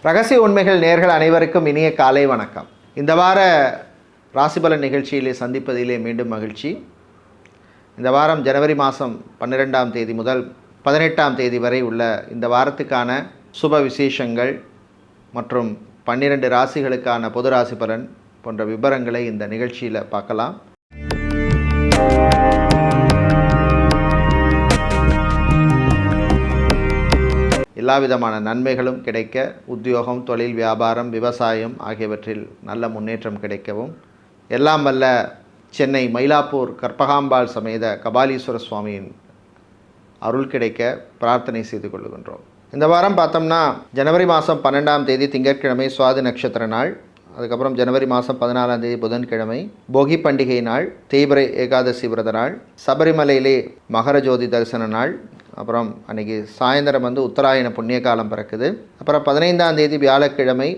ரகசிய உண்மைகள் நேயர்கள் அனைவருக்கும் இனிய காலை வணக்கம். இந்த வார ராசிபலன் நிகழ்ச்சியிலே சந்திப்பதிலே மீண்டும் மகிழ்ச்சி. இந்த வாரம் ஜனவரி மாதம் 12ஆம் தேதி முதல் 18ஆம் தேதி வரை உள்ள இந்த வாரத்துக்கான சுப விசேஷங்கள் மற்றும் 12 ராசிகளுக்கான பொது ராசி பலன் போன்ற விவரங்களை இந்த நிகழ்ச்சியில் பார்க்கலாம். எல்லா விதமான நன்மைகளும் கிடைக்க, உத்தியோகம், தொழில், வியாபாரம், விவசாயம் ஆகியவற்றில் நல்ல முன்னேற்றம் கிடைக்கவும், எல்லாம் வல்ல சென்னை மயிலாப்பூர் கற்பகாம்பாள் சமேத கபாலீஸ்வர சுவாமியின் அருள் கிடைக்க பிரார்த்தனை செய்து கொள்கின்றோம். இந்த வாரம் பார்த்தோம்னா ஜனவரி மாதம் 12ஆம் தேதி திங்கட்கிழமை சுவாதி நட்சத்திர நாள். அதுக்கப்புறம் ஜனவரி மாதம் 14ஆம் தேதி புதன்கிழமை போகி பண்டிகை நாள், தேய்பிறை ஏகாதசி விரத நாள், சபரிமலையிலே மகர ஜோதி தரிசன நாள். அப்புறம் அன்றைக்கி சாயந்தரம் உத்தராயண புண்ணிய காலம் பிறக்குது. அப்புறம் 15ஆம் தேதி வியாழக்கிழமை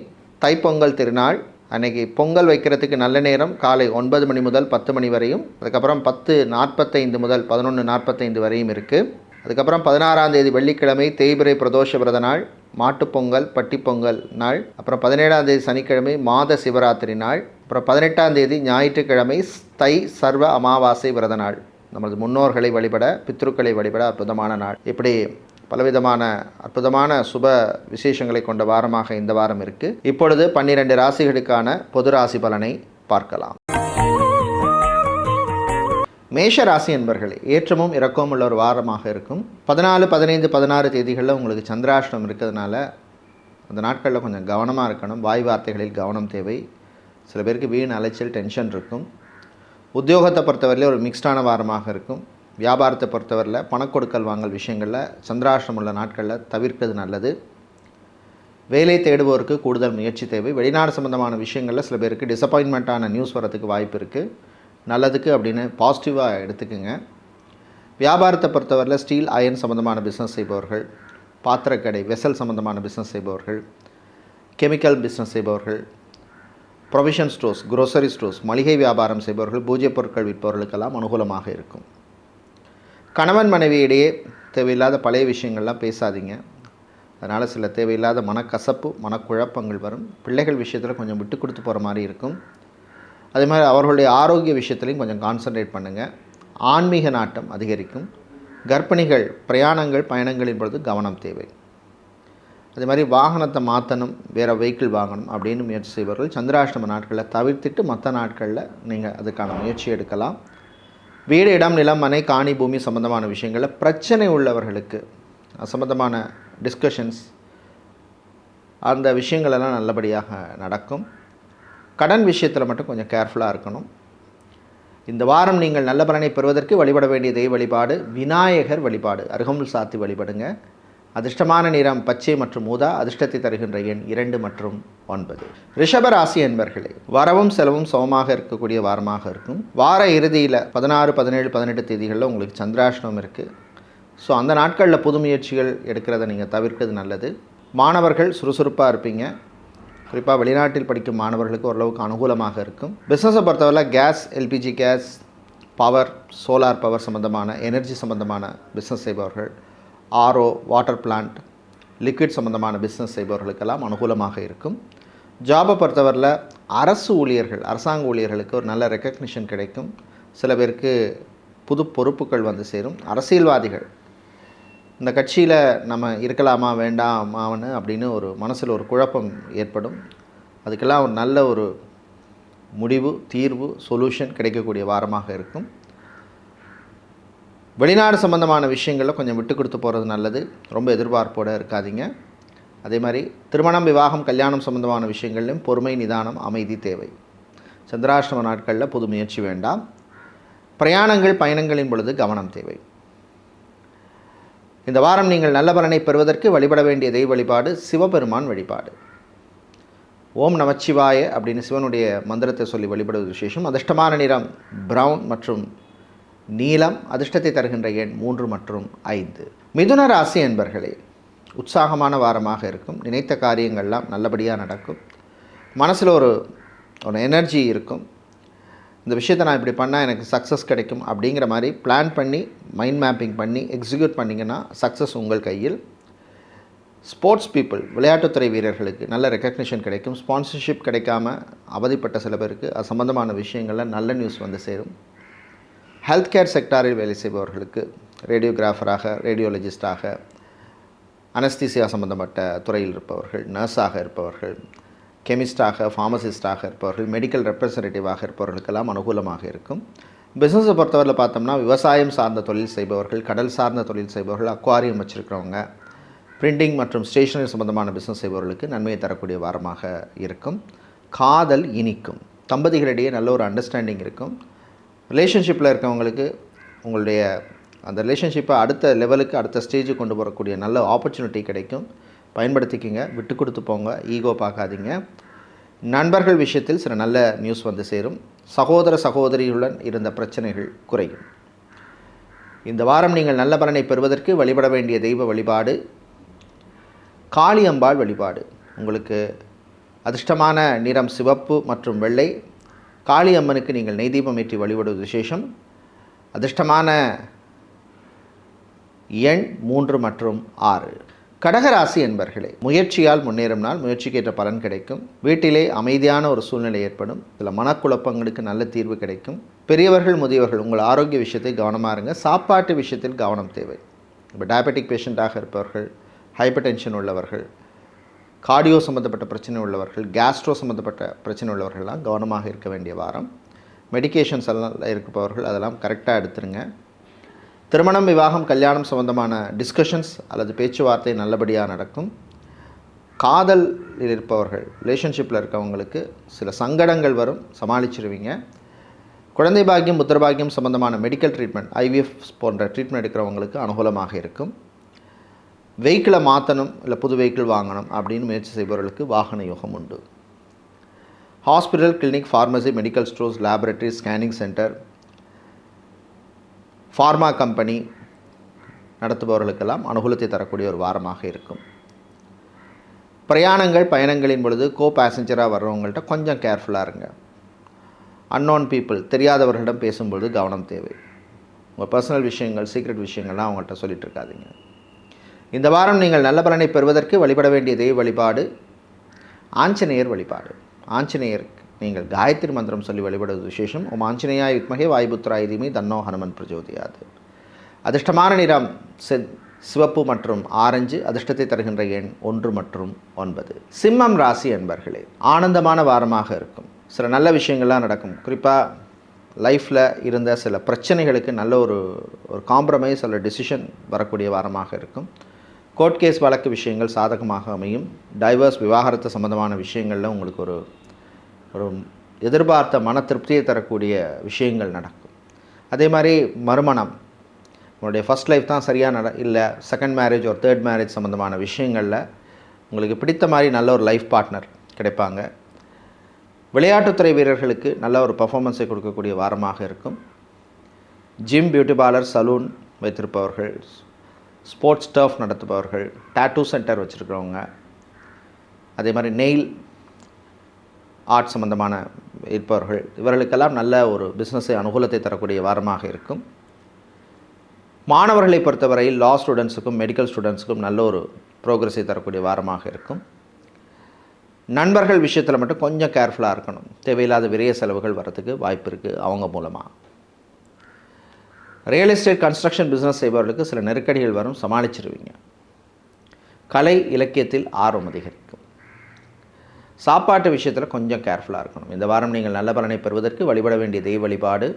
தைப்பொங்கல் திருநாள். அன்றைக்கி பொங்கல் வைக்கிறதுக்கு நல்ல நேரம் காலை 9 மணி முதல் 10 மணி வரையும், அதுக்கப்புறம் 10:45 முதல் 11:45 வரையும் இருக்குது. அதுக்கப்புறம் 16ஆம் தேதி வெள்ளிக்கிழமை தேய்பிறை பிரதோஷ விரத நாள், மாட்டுப்பொங்கல், பட்டிப்பொங்கல் நாள். அப்புறம் 17ஆம் தேதி சனிக்கிழமை மாத சிவராத்திரி நாள். அப்புறம் 18ஆம் தேதி ஞாயிற்றுக்கிழமை தை சர்வ அமாவாசை விரத நாள். நமது முன்னோர்களை வழிபட, பித்ருக்களை வழிபட அற்புதமான நாள். இப்படி பலவிதமான அற்புதமான சுப விசேஷங்களை கொண்ட வாரமாக இந்த வாரம் இருக்குது. இப்பொழுது 12 ராசிகளுக்கான பொது ராசி பலனை பார்க்கலாம். மேஷ ராசி என்பர்களே, ஏற்றமும் இறக்கமும் உள்ள ஒரு வாரமாக இருக்கும். 14, 15, 16 தேதிகளில் உங்களுக்கு சந்திராஷ்டமம் இருக்கிறதுனால அந்த நாட்களில் கொஞ்சம் கவனமாக இருக்கணும். வாய் வார்த்தைகளில் கவனம் தேவை. சில பேருக்கு வீண் அலைச்சல், டென்ஷன் இருக்கும். உத்தியோகத்தை பொறுத்தவரையில் ஒரு மிக்ஸ்டான வாரமாக இருக்கும். வியாபாரத்தை பொறுத்தவரையில் பணக்கொடுக்கல் வாங்கல் விஷயங்களில் சந்திராஷ்டமம் உள்ள நாட்களில் தவிர்க்கிறது நல்லது. வேலை தேடுவோருக்கு கூடுதல் முயற்சி தேவை. வெளிநாடு சம்பந்தமான விஷயங்களில் சில பேருக்கு டிசப்பாயின்மெண்ட்டான நியூஸ் வரதுக்கு வாய்ப்பு இருக்குது. நல்லதுக்கு அப்படின்னு பாசிட்டிவாக எடுத்துக்குங்க. வியாபாரத்தை பொறுத்தவரையில் ஸ்டீல், அயன் சம்பந்தமான பிஸ்னஸ் செய்பவர்கள், பாத்திரக்கடை, வெசல் சம்பந்தமான பிஸ்னஸ் செய்பவர்கள், கெமிக்கல் பிஸ்னஸ் செய்பவர்கள், ப்ரொவிஷன் ஸ்டோர்ஸ், குரோசரி ஸ்டோர்ஸ், மளிகை வியாபாரம் செய்பவர்கள், பூஜை பொருட்கள் விற்பவர்களுக்கெல்லாம் அனுகூலமாக இருக்கும். கணவன் மனைவியிடையே தேவையில்லாத பழைய விஷயங்கள்லாம் பேசாதீங்க. அதனால் சில தேவையில்லாத மனக்கசப்பு, மனக்குழப்பங்கள் வரும். பிள்ளைகள் விஷயத்தில் கொஞ்சம் விட்டு கொடுத்து போகிற மாதிரி இருக்கும். அதே மாதிரி அவர்களுடைய ஆரோக்கிய விஷயத்துலையும் கொஞ்சம் கான்சன்ட்ரேட் பண்ணுங்கள். ஆன்மீக நாட்டம் அதிகரிக்கும். கர்ப்பிணிகள் பிரயாணங்கள், பயணங்களின் பொழுது கவனம் தேவை. அதே மாதிரி வாகனத்தை மாற்றணும், வேறு வெஹிக்கிள் வாங்கணும் அப்படின்னு முயற்சி செய்பவர்கள் சந்திராஷ்டம நாட்களில் தவிர்த்துட்டு மற்ற நாட்களில் நீங்கள் அதுக்கான முயற்சி எடுக்கலாம். வீடு, இடம், நிலம், மனை, காணி, பூமி சம்பந்தமான விஷயங்களில் பிரச்சனை உள்ளவர்களுக்கு சம்பந்தமான டிஸ்கஷன்ஸ், அந்த விஷயங்களெல்லாம் நல்லபடியாக நடக்கும். கடன் விஷயத்தில் மட்டும் கொஞ்சம் கேர்ஃபுல்லாக இருக்கணும். இந்த வாரம் நீங்கள் நல்ல பலனை பெறுவதற்கு வழிபட வேண்டிய தெய்வ வழிபாடு விநாயகர் வழிபாடு. அருகம்புல் சாத்தி வழிபடுங்க. அதிர்ஷ்டமான நிறம் பச்சை மற்றும் ஊதா. அதிர்ஷ்டத்தை தருகின்ற எண் 2 மற்றும் 9. ரிஷப ராசி என்பர்களே, வரவும் செலவும் சமமாக இருக்கக்கூடிய வாரமாக இருக்கும். வார இறுதியில் 16, 17, 18 தேதிகளில் உங்களுக்கு சந்திராஷ்டமம் இருக்குது. ஸோ அந்த நாட்களில் புது முயற்சிகள் எடுக்கிறத நீங்கள் தவிர்க்கிறது நல்லது. மாணவர்கள் சுறுசுறுப்பாக இருப்பீங்க. குறிப்பாக வெளிநாட்டில் படிக்கும் மாணவர்களுக்கு ஓரளவுக்கு அனுகூலமாக இருக்கும். பிஸ்னஸை பொறுத்தவரை gas, LPG gas, power, solar power சம்பந்தமான, எனர்ஜி சம்பந்தமான பிஸ்னஸ் செய்பவர்கள், ஆர்ஓ, வாட்டர் பிளான்ட், லிக்விட் சம்பந்தமான பிஸ்னஸ் செய்பவர்களுக்கெல்லாம் அனுகூலமாக இருக்கும். ஜாபை பொறுத்தவரையில் அரசு ஊழியர்கள், அரசாங்க ஊழியர்களுக்கு ஒரு நல்ல ரெக்கக்னிஷன் கிடைக்கும். சில பேருக்கு புது பொறுப்புகள் வந்து சேரும். அரசியல்வாதிகள், இந்த கட்சியில் நம்ம இருக்கலாமா வேண்டாமான்னு அப்படின்னு ஒரு மனசில் ஒரு குழப்பம் ஏற்படும். அதுக்கெல்லாம் ஒரு நல்ல ஒரு முடிவு, தீர்வு, சொல்யூஷன் கிடைக்கக்கூடிய வாரமாக இருக்கும். வெளிநாடு சம்பந்தமான விஷயங்களில் கொஞ்சம் விட்டு கொடுத்து போகிறது நல்லது. ரொம்ப எதிர்பார்ப்போடு இருக்காதீங்க. அதே மாதிரி திருமணம், விவாகம், கல்யாணம் சம்பந்தமான விஷயங்கள்லையும் பொறுமை, நிதானம், அமைதி தேவை. சந்திராஷ்டம நாட்களில் புது முயற்சி வேண்டாம். பிரயாணங்கள், பயணங்களின் பொழுது கவனம் தேவை. இந்த வாரம் நீங்கள் நல்ல பலனை பெறுவதற்கு வழிபட வேண்டிய தெய்வ வழிபாடு சிவபெருமான் வழிபாடு. ஓம் நமச்சிவாய அப்படின்னு சிவனுடைய மந்திரத்தை சொல்லி வழிபடுவது விசேஷம். அதிர்ஷ்டமான நிறம் பிரவுன் மற்றும் நீலம். அதிர்ஷ்டத்தை தருகின்ற எண் 3 மற்றும் 5. மிதுன ராசி என்பர்களே, உற்சாகமான வாரமாக இருக்கும். நினைத்த காரியங்கள்லாம் நல்லபடியாக நடக்கும். மனசில் ஒரு எனர்ஜி இருக்கும். இந்த விஷயத்தை நான் இப்படி பண்ணால் எனக்கு சக்ஸஸ் கிடைக்கும் அப்படிங்கிற மாதிரி பிளான் பண்ணி, மைண்ட் மேப்பிங் பண்ணி எக்ஸிக்யூட் பண்ணிங்கன்னா சக்ஸஸ் உங்கள் கையில். ஸ்போர்ட்ஸ் பீப்புள், விளையாட்டுத்துறை வீரர்களுக்கு நல்ல ரெக்கக்னிஷன் கிடைக்கும். ஸ்பான்சர்ஷிப் கிடைக்காம அவதிப்பட்ட சில பேருக்கு அது சம்பந்தமான விஷயங்களில் நல்ல நியூஸ் வந்து சேரும். ஹெல்த் கேர் செக்டாரில் வேலை செய்பவர்களுக்கு ரேடியோகிராஃபராக, ரேடியோலஜிஸ்டாக, அனஸ்தீசியா சம்பந்தப்பட்ட துறையில் இருப்பவர்கள், நர்ஸாக இருப்பவர்கள், கெமிஸ்டாக, ஃபார்மசிஸ்டாக இருப்பவர்கள், மெடிக்கல் ரெப்ரசன்டேட்டிவாக இருப்பவர்களுக்கெல்லாம் அனுகூலமாக இருக்கும். பிஸ்னஸை பொறுத்தவரையில் பார்த்தோம்னா விவசாயம் சார்ந்த தொழில் செய்பவர்கள், கடல் சார்ந்த தொழில் செய்பவர்கள், அக்வாரியம் வச்சுருக்கிறவங்க, பிரிண்டிங் மற்றும் ஸ்டேஷனரி சம்பந்தமான பிஸ்னஸ் செய்பவர்களுக்கு நன்மையை தரக்கூடிய வாரமாக இருக்கும். காதல் இனிக்கும். தம்பதிகளிடையே நல்ல ஒரு அண்டர்ஸ்டாண்டிங் இருக்கும். ரிலேஷன்ஷிப்பில் இருக்கவங்களுக்கு உங்களுடைய அந்த ரிலேஷன்ஷிப்பை அடுத்த லெவலுக்கு, அடுத்த ஸ்டேஜுக்கு கொண்டு வரக்கூடிய நல்ல ஆப்பர்ச்சுனிட்டி கிடைக்கும். பயன்படுத்திக்கிங்க. விட்டு கொடுத்து போங்க. ஈகோ பார்க்காதீங்க. நண்பர்கள் விஷயத்தில் சில நல்ல நியூஸ் வந்து சேரும். சகோதர சகோதரிகளுடன் இருந்த பிரச்சனைகள் குறையும். இந்த வாரம் நீங்கள் நல்ல பலனை பெறுவதற்கு வழிபட வேண்டிய தெய்வ வழிபாடு காளியம்பாள் வழிபாடு. உங்களுக்கு அதிர்ஷ்டமான நிறம் சிவப்பு மற்றும் வெள்ளை. காளியம்மனுக்கு நீங்கள் நெய் தீபம் ஏற்றி வழிபடுவது விசேஷம். அதிர்ஷ்டமான எண் 3 மற்றும் 6. கடகராசி என்பர்களே, முயற்சியால் முன்னேறும் நாள். முயற்சிக்கேற்ற பலன் கிடைக்கும். வீட்டிலே அமைதியான ஒரு சூழ்நிலை ஏற்படும். சில மனக்குழப்பங்களுக்கு நல்ல தீர்வு கிடைக்கும். பெரியவர்கள், முதியவர்கள் உங்கள் ஆரோக்கிய விஷயத்தை கவனமாக இருங்க. சாப்பாட்டு விஷயத்தில் கவனம் தேவை. இப்போ டயபெட்டிக் பேஷண்ட்டாக இருப்பவர்கள், ஹைப்பர் டென்ஷன் உள்ளவர்கள், கார்டியோ சம்மந்தப்பட்ட பிரச்சனை உள்ளவர்கள், கேஸ்ட்ரோ சம்மந்தப்பட்ட பிரச்சனை உள்ளவர்கள்லாம் கவனமாக இருக்க வேண்டிய வாரம். மெடிக்கேஷன்ஸ் எல்லாம் இருப்பவர்கள் அதெல்லாம் கரெக்டாக எடுத்துருங்க. திருமணம், விவாகம், கல்யாணம் சம்பந்தமான டிஸ்கஷன்ஸ் அல்லது பேச்சுவார்த்தை நல்லபடியாக நடக்கும். காதலில் இருப்பவர்கள், ரிலேஷன்ஷிப்பில் இருக்கவங்களுக்கு சில சங்கடங்கள் வரும், சமாளிச்சிருவீங்க. குழந்தை பாக்கியம், புத்திர பாக்கியம் சம்பந்தமான மெடிக்கல் ட்ரீட்மெண்ட், IVF போன்ற ட்ரீட்மெண்ட் எடுக்கிறவங்களுக்கு அனுகூலமாக இருக்கும். வெஹிக்கிளை மாற்றணும், இல்லை புது வெஹிக்கிள் வாங்கணும் அப்படின்னு முயற்சி செய்பவர்களுக்கு வாகன யோகம் உண்டு. Hospital, clinic, pharmacy, medical stores, laboratory, scanning centre, pharma company நடத்துபவர்களுக்கெல்லாம் அனுகூலத்தை தரக்கூடிய ஒரு வாரமாக இருக்கும். பிரயாணங்கள், பயணங்களின் பொழுது பேசஞ்சராக வர்றவங்கள்ட்ட கொஞ்சம் கேர்ஃபுல்லாக இருங்க. அன்னோன் பீப்புள், தெரியாதவர்களிடம் பேசும்பொழுது கவனம் தேவை. உங்கள் பர்சனல் விஷயங்கள், சீக்ரெட் விஷயங்கள்லாம் அவங்கள்ட்ட சொல்லிட்டு இருக்காதீங்க. இந்த வாரம் நீங்கள் நல்ல பலனை பெறுவதற்கு வழிபட வேண்டிய தெய்வ வழிபாடு ஆஞ்சநேயர் வழிபாடு. ஆஞ்சநேயருக்கு நீங்கள் காயத்ரி மந்திரம் சொல்லி வழிபடுவது விசேஷம். ஓம் ஆஞ்சநேயாய வித்மகே வாயுபுத்ராய தீமஹி தன்னோ ஹனுமன் பிரச்சோதயாத். அதிர்ஷ்டமான நிறம் சிவப்பு மற்றும் ஆரஞ்சு. அதிர்ஷ்டத்தை தருகின்ற எண் 1 மற்றும் 9. சிம்மம் ராசி என்பர்களே, ஆனந்தமான வாரமாக இருக்கும். சில நல்ல விஷயங்கள்லாம் நடக்கும். குறிப்பாக லைஃப்பில் இருந்த சில பிரச்சனைகளுக்கு நல்ல ஒரு காம்ப்ரமைஸ் அல்ல டிசிஷன் வரக்கூடிய வாரமாக இருக்கும். கோர்ட் கேஸ் வழக்கு விஷயங்கள் சாதகமாக அமையும். டைவர்ஸ், விவாகரத்து சம்பந்தமான விஷயங்களில் உங்களுக்கு ஒரு எதிர்பார்த்த மன திருப்தியை தரக்கூடிய விஷயங்கள் நடக்கும். அதே மாதிரி மறுமணம், உங்களுடைய ஃபஸ்ட் லைஃப் தான் சரியாக இல்லை, செகண்ட் மேரேஜ் ஒரு தேர்ட் மேரேஜ் சம்மந்தமான விஷயங்களில் உங்களுக்கு பிடித்த மாதிரி நல்ல ஒரு லைஃப் பார்ட்னர் கிடைப்பாங்க. விளையாட்டுத்துறை வீரர்களுக்கு நல்ல ஒரு பர்ஃபார்மன்ஸை கொடுக்கக்கூடிய வாரமாக இருக்கும். ஜிம், பியூட்டி பார்லர், சலூன் வைத்திருப்பவர்கள், ஸ்போர்ட்ஸ் டர்ஃப் நடத்துபவர்கள், டாட்டூ சென்டர் வச்சுருக்கிறவங்க, அதே மாதிரி நெயில் ஆர்ட் சம்பந்தமான இருப்பவர்கள், இவர்களுக்கெல்லாம் நல்ல ஒரு பிஸ்னஸை அனுகூலத்தை தரக்கூடிய வாரமாக இருக்கும். மாணவர்களை பொறுத்தவரையில் லா ஸ்டூடெண்ட்ஸுக்கும் மெடிக்கல் ஸ்டூடெண்ட்ஸுக்கும் நல்ல ஒரு ப்ரோக்ரஸை தரக்கூடிய வாரமாக இருக்கும். நண்பர்கள் விஷயத்தில் மட்டும் கொஞ்சம் கேர்ஃபுல்லாக இருக்கணும். தேவையில்லாத விரைய செலவுகள் வரத்துக்கு வாய்ப்பு இருக்குது அவங்க மூலமாக. ரியல் எஸ்டேட், கன்ஸ்ட்ரக்ஷன் பிஸ்னஸ் செய்பவர்களுக்கு சில நெருக்கடிகள் வரும், சமாளிச்சிருவீங்க. கலை இலக்கியத்தில் ஆர்வம் அதிகரிக்கும். சாப்பாட்டு விஷயத்தில் கொஞ்சம் கேர்ஃபுல்லாக இருக்கணும். இந்த வாரம் நீங்கள் நல்ல பலனை பெறுவதற்கு வழிபட வேண்டிய தெய்வ வழிபாடு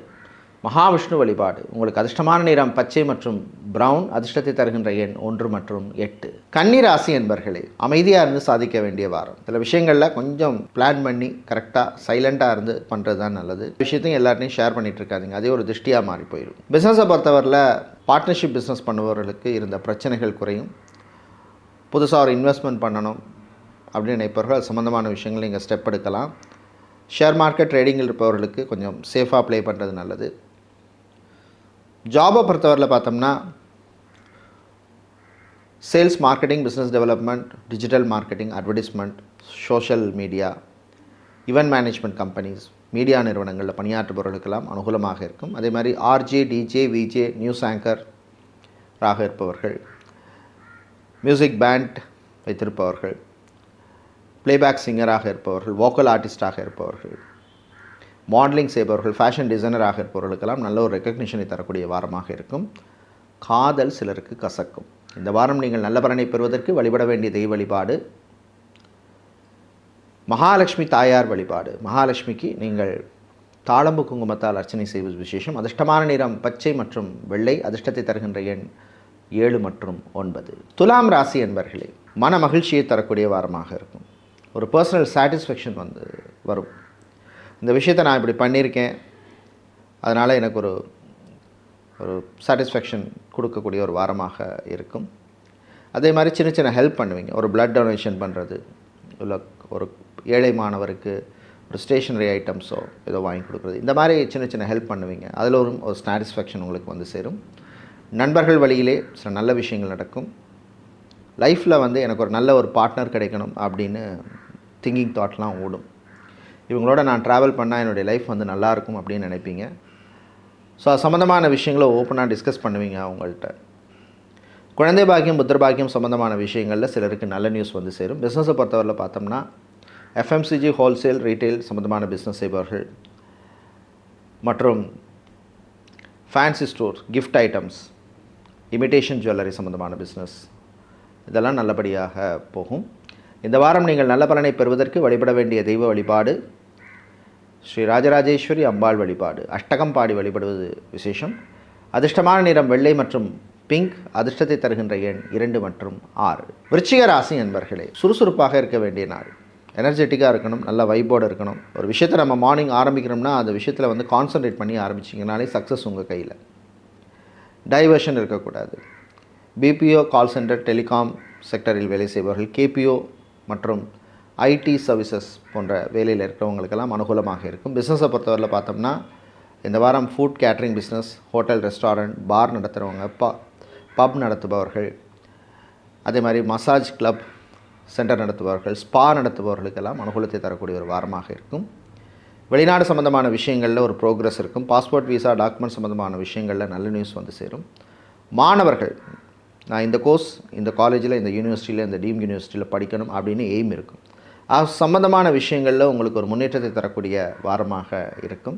மகாவிஷ்ணு வழிபாடு. உங்களுக்கு அதிர்ஷ்டமான நிறம் பச்சை மற்றும் பிரவுன். அதிர்ஷ்டத்தை தருகின்ற எண் 1 மற்றும் 8. கன்னி ராசி என்பர்களே, அமைதியாக இருந்து சாதிக்க வேண்டிய வாரம். சில விஷயங்களில் கொஞ்சம் பிளான் பண்ணி கரெக்டாக சைலண்ட்டாக இருந்து பண்ணுறது தான் நல்லது. விஷயத்தையும் எல்லார்ட்டையும் ஷேர் பண்ணிகிட்டு இருக்காதிங்க, அதே ஒரு திருஷ்டியாக மாறி போயிடும். பிஸ்னஸை பொறுத்தவரையில் பார்ட்னர்ஷிப் பிஸ்னஸ் பண்ணுபவர்களுக்கு இருந்த பிரச்சனைகள் குறையும். புதுசாக ஒரு இன்வெஸ்ட்மெண்ட் பண்ணணும் அப்படின்னு நினைப்பவர்கள் அது சம்மந்தமான விஷயங்கள் நீங்கள் ஸ்டெப் எடுக்கலாம். ஷேர் மார்க்கெட், ட்ரேடிங்கில் இருப்பவர்களுக்கு கொஞ்சம் சேஃபாக ப்ளே பண்ணுறது நல்லது. ஜாபை பொறுத்தவரையில் பார்த்தோம்னா sales, marketing, business development, digital marketing, advertisement, social media, event management companies, media நிறுவனங்களில் பணியாற்றுபவர்களுக்கெல்லாம் அனுகூலமாக இருக்கும். அதே மாதிரி RJ, DJ, VJ, news anchor இருப்பவர்கள், மியூசிக் பேண்ட், வைத்திருப்பவர்கள், ப்ளேபேக் சிங்கராக இருப்பவர்கள், வோக்கல் ஆர்டிஸ்டாக இருப்பவர்கள், மாடலிங் செய்பவர்கள், ஃபேஷன் டிசைனராக இருப்பவர்களுக்கெல்லாம் நல்ல ஒரு ரெக்கக்னிஷனை தரக்கூடிய வாரமாக இருக்கும். காதல் சிலருக்கு கசக்கும். இந்த வாரம் நீங்கள் நல்ல பலனை பெறுவதற்கு வழிபட வேண்டிய தெய்வ வழிபாடு மகாலட்சுமி தாயார் வழிபாடு. மகாலட்சுமிக்கு நீங்கள் தாளம்பு குங்குமத்தால் அர்ச்சனை செய்வது விசேஷம். அதிர்ஷ்டமான நிறம் பச்சை மற்றும் வெள்ளை. அதிர்ஷ்டத்தை தருகின்ற எண் 7 மற்றும் 9. துலாம் ராசி என்பர்களே, மன மகிழ்ச்சியை தரக்கூடிய வாரமாக இருக்கும். ஒரு பர்சனல் சாட்டிஸ்ஃபேக்ஷன் வரும். இந்த விஷயத்தை நான் இப்படி பண்ணியிருக்கேன், அதனால் எனக்கு ஒரு சாட்டிஸ்ஃபேக்ஷன் கொடுக்கக்கூடிய ஒரு வாரமாக இருக்கும். அதே மாதிரி சின்ன சின்ன ஹெல்ப் பண்ணுவீங்க. ஒரு பிளட் டொனேஷன் பண்ணுறது, இல்லை ஒரு ஏழை மாணவருக்கு ஒரு ஸ்டேஷனரி ஐட்டம்ஸோ ஏதோ வாங்கி கொடுக்குறது, இந்த மாதிரி சின்ன சின்ன ஹெல்ப் பண்ணுவீங்க. அதில் ஒரு சாட்டிஸ்ஃபேக்ஷன் உங்களுக்கு சேரும். நண்பர்கள் வழியிலே சில நல்ல விஷயங்கள் நடக்கும். லைஃப்பில் எனக்கு ஒரு நல்ல ஒரு பார்ட்னர் கிடைக்கணும் அப்படின்னு திங்கிங் தாட்லாம் ஓடும். இவங்களோட நான் ட்ராவல் பண்ணால் என்னுடைய லைஃப் நல்லாயிருக்கும் அப்படின்னு நினைப்பீங்க. ஸோ அது சம்மந்தமான விஷயங்களை ஓப்பனாக டிஸ்கஸ் பண்ணுவீங்க அவங்கள்ட்ட. குழந்தை பாக்கியம், புத்திர பாக்கியம் சம்மந்தமான விஷயங்களில் சிலருக்கு நல்ல நியூஸ் சேரும். பிஸ்னஸை பொறுத்தவரையில் பார்த்தோம்னா எஃப்எம்சிஜி, ஹோல்சேல், ரீட்டைல் சம்மந்தமான பிஸ்னஸ் செய்பவர்கள் மற்றும் fancy store, gift items, imitation jewellery சம்மந்தமான பிஸ்னஸ், இதெல்லாம் நல்லபடியாக போகும். இந்த வாரம் நீங்கள் நல்ல பலனை பெறுவதற்கு வழிபட வேண்டிய தெய்வ வழிபாடு ஸ்ரீ ராஜராஜேஸ்வரி அம்பாள் வழிபாடு. அஷ்டகம் பாடி வழிபடுவது விசேஷம். அதிர்ஷ்டமான நிறம் வெள்ளை மற்றும் பிங்க். அதிர்ஷ்டத்தை தருகின்ற எண் 2 மற்றும் 6. விருச்சிக ராசி என்பர்களே, சுறுசுறுப்பாக இருக்க வேண்டிய நாள். எனர்ஜெட்டிக்காக இருக்கணும், நல்ல வைப்போடு இருக்கணும். ஒரு விஷயத்தை நம்ம மார்னிங் ஆரம்பிக்கிறோம்னா அந்த விஷயத்தில் கான்சன்ட்ரேட் பண்ணி ஆரம்பிச்சிங்கனாலே சக்ஸஸ் உங்கள் கையில். டைவர்ஷன் இருக்கக்கூடாது. பிபிஓ, கால் சென்டர், டெலிகாம் செக்டரில் வேலை செய்பவர்கள், கேபிஓ மற்றும் ஐடி சர்வீசஸ் போன்ற வேலையில் இருக்கிறவங்களுக்கெல்லாம் அனுகூலமாக இருக்கும். பிஸ்னஸை பொறுத்தவரையில் பார்த்தோம்னா இந்த வாரம் food catering business, hotel, restaurant, bar நடத்துகிறவங்க, பப் நடத்துபவர்கள், அதே மாதிரி மசாஜ் கிளப் சென்டர் நடத்துபவர்கள், ஸ்பா நடத்துபவர்களுக்கெல்லாம் அனுகூலத்தை தரக்கூடிய ஒரு வாரமாக இருக்கும். வெளிநாடு சம்மந்தமான விஷயங்களில் ஒரு ப்ரோக்ரஸ் இருக்கும். பாஸ்போர்ட், விசா, டாக்குமெண்ட் சம்மந்தமான விஷயங்களில் நல்ல நியூஸ் சேரும். மாணவர்கள், நான் இந்த கோர்ஸ் இந்த காலேஜில், இந்த யூனிவர்சிட்டியில், இந்த டீம் யூனிவர்சிட்டியில் படிக்கணும் அப்படின்னு எய்ம் இருக்கும். அது சம்மந்தமான விஷயங்களில் உங்களுக்கு ஒரு முன்னேற்றத்தை தரக்கூடிய வாரமாக இருக்கும்.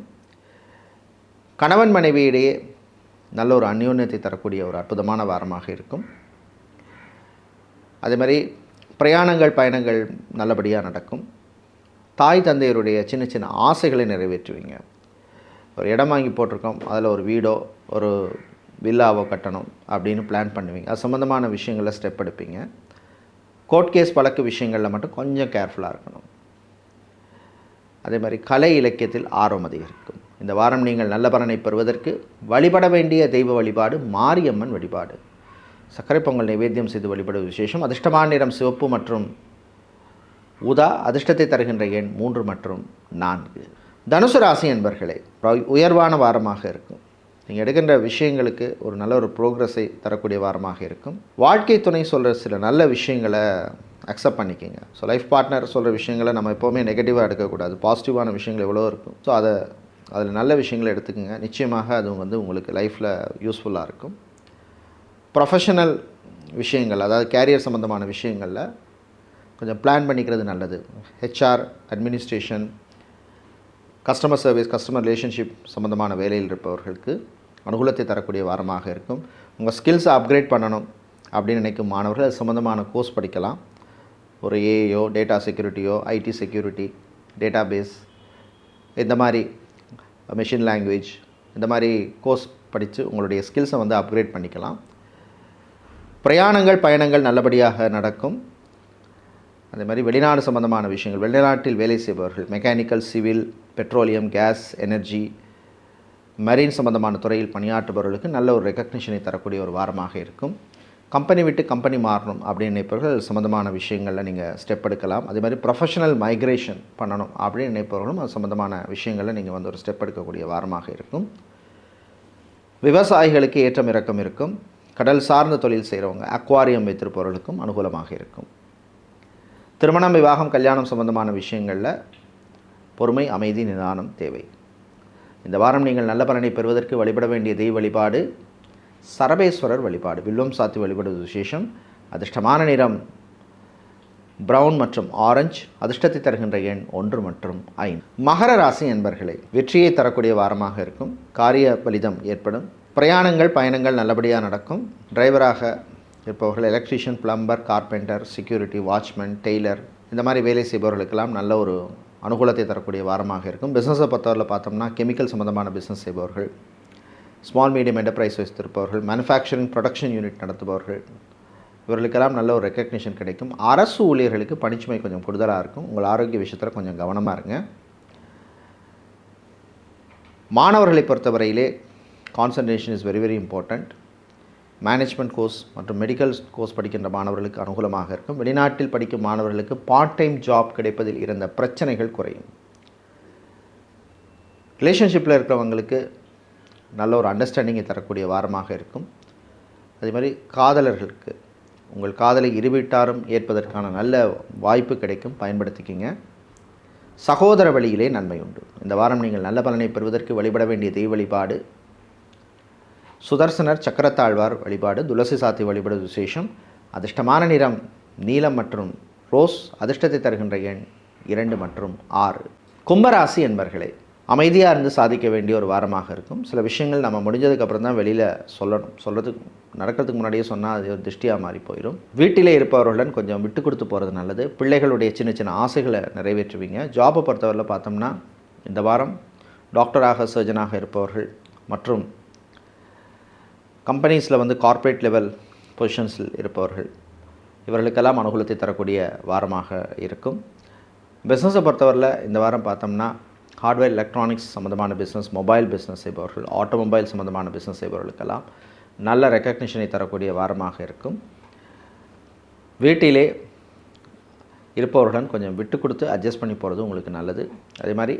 கணவன் மனைவியிடையே நல்ல ஒரு அந்யோன்யத்தை தரக்கூடிய ஒரு அற்புதமான வாரமாக இருக்கும். அதே மாதிரி பிரயாணங்கள், பயணங்கள் நல்லபடியாக நடக்கும். தாய் தந்தையருடைய சின்ன சின்ன ஆசைகளை நிறைவேற்றுவீங்க. ஒரு இடம் வாங்கி போட்டிருக்கோம், அதில் ஒரு வீடோ ஒரு வில்லாவோ கட்டணும் அப்படின்னு பிளான் பண்ணுவீங்க. அது சம்மந்தமான விஷயங்களில் ஸ்டெப் எடுப்பீங்க. கோர்ட் கேஸ் வழக்கு விஷயங்களில் மட்டும் கொஞ்சம் கேர்ஃபுல்லாக இருக்கணும். அதே மாதிரி கலை இலக்கியத்தில் ஆர்வம் அதிகரிக்கும். இந்த வாரம் நீங்கள் நல்ல பலனை பெறுவதற்கு வழிபட வேண்டிய தெய்வ வழிபாடு மாரியம்மன் வழிபாடு. சர்க்கரை பொங்கல் நைவேத்தியம் செய்து வழிபடுவது விசேஷம். அதிர்ஷ்டமான நிறம் சிவப்பு மற்றும் ஊதா. அதிர்ஷ்டத்தை தருகின்ற எண் 3 மற்றும் 4. தனுசு ராசி என்பர்களே, உயர்வான வாரமாக இருக்கும். நீங்கள் எடுக்கின்ற விஷயங்களுக்கு ஒரு நல்ல ஒரு ப்ரோக்ரஸை தரக்கூடிய வாரமாக இருக்கும். வாழ்க்கை துணை சொல்கிற சில நல்ல விஷயங்களை அக்செப்ட் பண்ணிக்கிங்க. ஸோ லைஃப் பார்ட்னர் சொல்கிற விஷயங்களை நம்ம எப்போவுமே நெகட்டிவாக எடுக்கக்கூடாது. பாசிட்டிவான விஷயங்கள் எவ்வளோ இருக்கும். ஸோ அதில் நல்ல விஷயங்களை எடுத்துக்கோங்க. நிச்சயமாக அது உங்களுக்கு லைஃப்பில் யூஸ்ஃபுல்லாக இருக்கும். ப்ரொஃபஷனல் விஷயங்கள், அதாவது கேரியர் சம்மந்தமான விஷயங்களில் கொஞ்சம் பிளான் பண்ணிக்கிறது நல்லது. HR, administration, customer service, customer relationship சம்மந்தமான வேலையில் இருப்பவர்களுக்கு அனுகூலத்தை தரக்கூடிய வாரமாக இருக்கும். உங்கள் ஸ்கில்ஸை அப்கிரேட் பண்ணணும் அப்படின்னு நினைக்கும் மாணவர்கள் அது சம்மந்தமான கோர்ஸ் படிக்கலாம். ஒரு ஏஐயோ, டேட்டா செக்யூரிட்டியோ, ஐடி செக்யூரிட்டி, டேட்டா பேஸ், இந்த மாதிரி மெஷின் லாங்குவேஜ், இந்த மாதிரி கோர்ஸ் படித்து உங்களுடைய ஸ்கில்ஸை அப்கிரேட் பண்ணிக்கலாம். பிரயாணங்கள், பயணங்கள் நல்லபடியாக நடக்கும். அதே மாதிரி வெளிநாடு சம்மந்தமான விஷயங்கள், வெளிநாட்டில் வேலை செய்பவர்கள், mechanical, civil, petroleum, gas, energy, marine சம்மந்தமான துறையில் பணியாற்றுபவர்களுக்கு நல்ல ஒரு ரெக்கக்னிஷனை தரக்கூடிய ஒரு வாரமாக இருக்கும். கம்பெனி விட்டு கம்பெனி மாறணும் அப்படின்னு நினைப்பவர்கள் சம்மந்தமான விஷயங்களில் நீங்கள் ஸ்டெப் எடுக்கலாம். அதே மாதிரி ப்ரொஃபஷனல் மைக்ரேஷன் பண்ணணும் அப்படின்னு நினைப்பவர்களும் அது சம்மந்தமான விஷயங்களில் நீங்கள் ஒரு ஸ்டெப் எடுக்கக்கூடிய வாரமாக இருக்கும். விவசாயிகளுக்கு ஏற்றம் இறக்கம் இருக்கும். கடல் சார்ந்த தொழில் செய்கிறவங்க, அக்வாரியம் வைத்திருப்பவர்களுக்கும் அனுகூலமாக இருக்கும். திருமணம், விவாகம், கல்யாணம் சம்பந்தமான விஷயங்களில் பொறுமை, அமைதி, நிதானம் தேவை. இந்த வாரம் நீங்கள் நல்ல பலனை பெறுவதற்கு வழிபட வேண்டிய தெய்வ வழிபாடு சரபேஸ்வரர் வழிபாடு. வில்வம் சாத்தி வழிபடுவது விசேஷம். அதிர்ஷ்டமான நிறம் பிரவுன் மற்றும் ஆரஞ்சு. அதிர்ஷ்டத்தை தருகின்ற எண் 1 மற்றும் 5. மகர ராசி என்பர்களே, வெற்றியை தரக்கூடிய வாரமாக இருக்கும். காரிய பலிதம் ஏற்படும். பிரயாணங்கள் பயணங்கள் நல்லபடியாக நடக்கும். டிரைவராக இருப்பவர்கள், electrician, plumber, carpenter, security, watchman, tailor இந்த மாதிரி வேலை செய்பவர்களுக்கெல்லாம் நல்ல ஒரு அனுகூலத்தை தரக்கூடிய வாரமாக இருக்கும். பிஸ்னஸை பொறுத்தவரையில் பார்த்தோம்னா கெமிக்கல் சம்மந்தமான பிஸ்னஸ் செய்பவர்கள், ஸ்மால் மீடியம் என்டர்பிரைஸ் வைத்திருப்பவர்கள், மேனுஃபேக்சரிங் ப்ரொடக்ஷன் யூனிட் நடத்துபவர்கள், இவர்களுக்கெல்லாம் நல்ல ஒரு ரெக்கக்னிஷன் கிடைக்கும். அரசு ஊழியர்களுக்கு பணிச்சுமை கொஞ்சம் கூடுதலாக இருக்கும். உங்கள் ஆரோக்கிய விஷயத்தில் கொஞ்சம் கவனமாக இருங்க. மாணவர்களை பொறுத்தவரையிலே concentration is very very important. Management course மற்றும் மெடிக்கல் கோர்ஸ் படிக்கின்ற மாணவர்களுக்கு அனுகூலமாக இருக்கும். வெளிநாட்டில் படிக்கும் மாணவர்களுக்கு பார்ட் டைம் ஜாப் கிடைப்பதில் இருந்த பிரச்சனைகள் குறையும். ரிலேஷன்ஷிப்பில் இருக்கிறவங்களுக்கு நல்ல ஒரு அண்டர்ஸ்டாண்டிங்கை தரக்கூடிய வாரமாக இருக்கும். அதே மாதிரி காதலர்களுக்கு உங்கள் காதலை இருவீட்டாரும் ஏற்பதற்கான நல்ல வாய்ப்பு கிடைக்கும், பயன்படுத்திக்கிங்க. சகோதர வழியிலே நன்மை உண்டு. இந்த வாரம் நீங்கள் நல்ல பலனை பெறுவதற்கு வழிபட வேண்டிய தெய்வ வழிபாடு சுதர்சனர் சக்கரத்தாழ்வார் வழிபாடு, துளசி சாத்தி வழிபாடு விசேஷம். அதிர்ஷ்டமான நிறம் நீலம் மற்றும் ரோஸ். அதிர்ஷ்டத்தை தருகின்ற எண் 2 மற்றும் 6. கும்பராசி என்பர்களே, அமைதியாக இருந்து சாதிக்க வேண்டிய ஒரு வாரமாக இருக்கும். சில விஷயங்கள் நம்ம முடிஞ்சதுக்கப்புறம் தான் வெளியில் சொல்கிறதுக்கு நடக்கிறதுக்கு முன்னாடியே சொன்னால் அது ஒரு திருஷ்டியாக மாறி போயிடும். வீட்டிலே இருப்பவர்களுடன் கொஞ்சம் விட்டு கொடுத்து போகிறது நல்லது. பிள்ளைகளுடைய சின்ன சின்ன ஆசைகளை நிறைவேற்றுவீங்க. ஜாபை பொறுத்தவரையில் பார்த்தோம்னா இந்த வாரம் டாக்டராக, சர்ஜனாக இருப்பவர்கள் மற்றும் கம்பெனிஸில் கார்ப்பரேட் லெவல் பொசிஷன்ஸில் இருப்பவர்கள், இவர்களுக்கெல்லாம் அனுகூலத்தை தரக்கூடிய வாரமாக இருக்கும். பிஸ்னஸை பொறுத்தவரையில் இந்த வாரம் பார்த்தோம்னா ஹார்ட்வேர் எலக்ட்ரானிக்ஸ் சம்மந்தமான பிஸ்னஸ், மொபைல் பிஸ்னஸ் செய்பவர்கள், ஆட்டோமொபைல் சம்மந்தமான பிஸ்னஸ் செய்பவர்களுக்கெல்லாம் நல்ல ரெக்கக்னிஷனை தரக்கூடிய வாரமாக இருக்கும். வீட்டிலே இருப்பவர்களுடன் கொஞ்சம் விட்டு கொடுத்து அட்ஜஸ்ட் பண்ணி போகிறது உங்களுக்கு நல்லது. அதே மாதிரி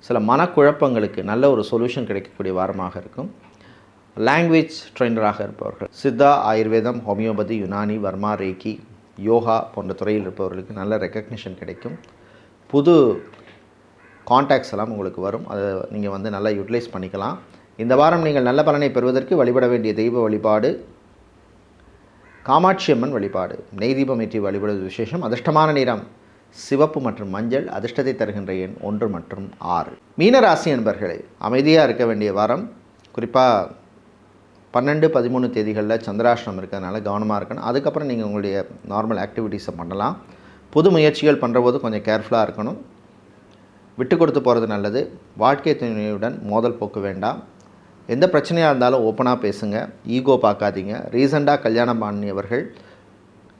சில மனக்குழப்பங்களுக்கு நல்ல ஒரு சொல்யூஷன் கிடைக்கக்கூடிய வாரமாக இருக்கும். லாங்குவேஜ் ட்ரெயினராக இருப்பவர்கள், சித்தா, ஆயுர்வேதம், ஹோமியோபதி, யுனானி, வர்மா, ரேக்கி, யோகா போன்ற துறையில் இருப்பவர்களுக்கு நல்ல ரெக்கக்னிஷன் கிடைக்கும். புது கான்டாக்ட்ஸ் எல்லாம் உங்களுக்கு வரும். அதை நீங்கள் நல்லா யூட்டிலைஸ் பண்ணிக்கலாம். இந்த வாரம் நீங்கள் நல்ல பலனை பெறுவதற்கு வழிபட வேண்டிய தெய்வ வழிபாடு காமாட்சி அம்மன் வழிபாடு, நெய் தீபம் ஏற்றி வழிபடுவது விசேஷம். அதிர்ஷ்டமான நிறம் சிவப்பு மற்றும் மஞ்சள். அதிர்ஷ்டத்தை தருகின்ற எண் 1 மற்றும் 6. மீனராசி என்பர்களே, அமைதியாக இருக்க வேண்டிய வாரம். குறிப்பாக 12, 13 தேதிகளில் சந்திராஷ்டிரம் இருக்கிறதுனால கவனமாக இருக்கணும். அதுக்கப்புறம் நீங்கள் உங்களுடைய நார்மல் ஆக்டிவிட்டீஸை பண்ணலாம். புது முயற்சிகள் பண்ணுறபோது கொஞ்சம் கேர்ஃபுல்லாக இருக்கணும். விட்டு கொடுத்து போகிறது நல்லது. வாழ்க்கை துணையுடன் மோதல் போக்க வேண்டாம். எந்த பிரச்சனையாக இருந்தாலும் ஓப்பனாக பேசுங்க, ஈகோ பார்க்காதீங்க. ரீசெண்டாக கல்யாணம் பண்ணியவர்கள்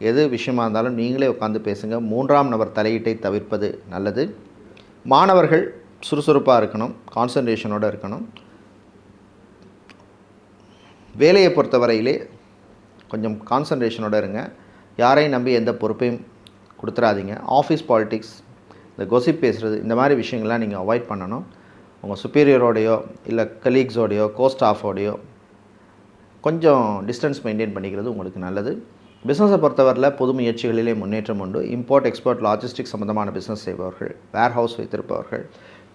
எது விஷயமாக இருந்தாலும் நீங்களே உட்காந்து பேசுங்க. 3ஆம் நபர் தலையீட்டை தவிர்ப்பது நல்லது. மாணவர்கள் சுறுசுறுப்பாக இருக்கணும், கான்சன்ட்ரேஷனோடு இருக்கணும். வேலையை பொறுத்தவரையிலே கொஞ்சம் கான்சன்ட்ரேஷனோடு இருங்க. யாரையும் நம்பி எந்த பொறுப்பையும் கொடுத்துடாதீங்க. ஆஃபீஸ் பாலிட்டிக்ஸ், இந்த கொசிப் பேசுகிறது, இந்த மாதிரி விஷயங்கள்லாம் நீங்கள் அவாய்ட் பண்ணணும். உங்கள் சுப்பீரியரோடையோ இல்லை கலீக்ஸோடையோ ஸ்டாஃபோடையோ கொஞ்சம் டிஸ்டன்ஸ் மெயின்டைன் பண்ணிக்கிறது உங்களுக்கு நல்லது. பிஸ்னஸை பொறுத்தவரையில் புது முயற்சிகளிலே முன்னேற்றம் உண்டு. இம்போர்ட், எக்ஸ்போர்ட், லாஜிஸ்டிக்ஸ் சம்மந்தமான பிஸ்னஸ் செய்பவர்கள், வேர் ஹவுஸ் வைத்திருப்பவர்கள்,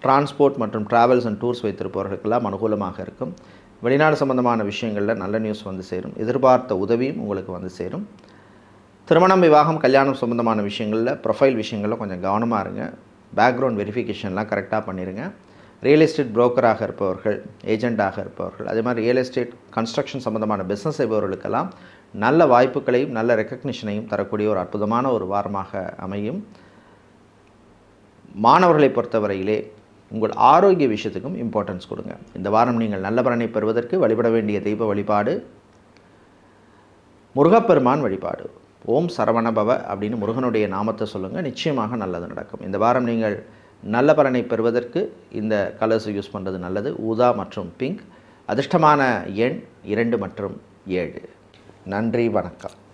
டிரான்ஸ்போர்ட் மற்றும் ட்ராவல்ஸ் அண்ட் டூர்ஸ் வைத்திருப்பவர்களுக்கெல்லாம் அனுகூலமாக இருக்கும். வெளிநாடு சம்பந்தமான விஷயங்களில் நல்ல நியூஸ் சேரும். எதிர்பார்த்த உதவியும் உங்களுக்கு சேரும். திருமணம், விவாகம், கல்யாணம் சம்பந்தமான விஷயங்களில், ப்ரொஃபைல் விஷயங்களில் கொஞ்சம் கவனமாக இருங்க. பேக்ரவுண்ட் வெரிஃபிகேஷன்லாம் கரெக்டாக பண்ணிடுங்க. ரியல் எஸ்டேட் புரோக்கராக இருப்பவர்கள், ஏஜெண்ட்டாக இருப்பவர்கள், அதே மாதிரி ரியல் எஸ்டேட் கன்ஸ்ட்ரக்ஷன் சம்பந்தமான பிஸ்னஸ் செய்பவர்களுக்கெல்லாம் நல்ல வாய்ப்புகளையும் நல்ல ரெக்கக்னிஷனையும் தரக்கூடிய ஒரு அற்புதமான ஒரு வாரமாக அமையும். மாணவர்களை பொறுத்தவரையிலே உங்கள் ஆரோக்கிய விஷயத்துக்கும் இம்பார்ட்டன்ஸ் கொடுங்க. இந்த வாரம் நீங்கள் நல்ல பலனை பெறுவதற்கு வழிபட வேண்டிய தெய்வ வழிபாடு முருகப்பெருமான் வழிபாடு. ஓம் சரவணபவ அப்படின்னு முருகனுடைய நாமத்தை சொல்லுங்கள், நிச்சயமாக நல்லது நடக்கும். இந்த வாரம் நீங்கள் நல்ல பலனை பெறுவதற்கு இந்த கலர்ஸ் யூஸ் பண்ணுறது நல்லது. ஊதா மற்றும் பிங்க். அதிர்ஷ்டமான எண் 2 மற்றும் 7. நன்றி, வணக்கம்.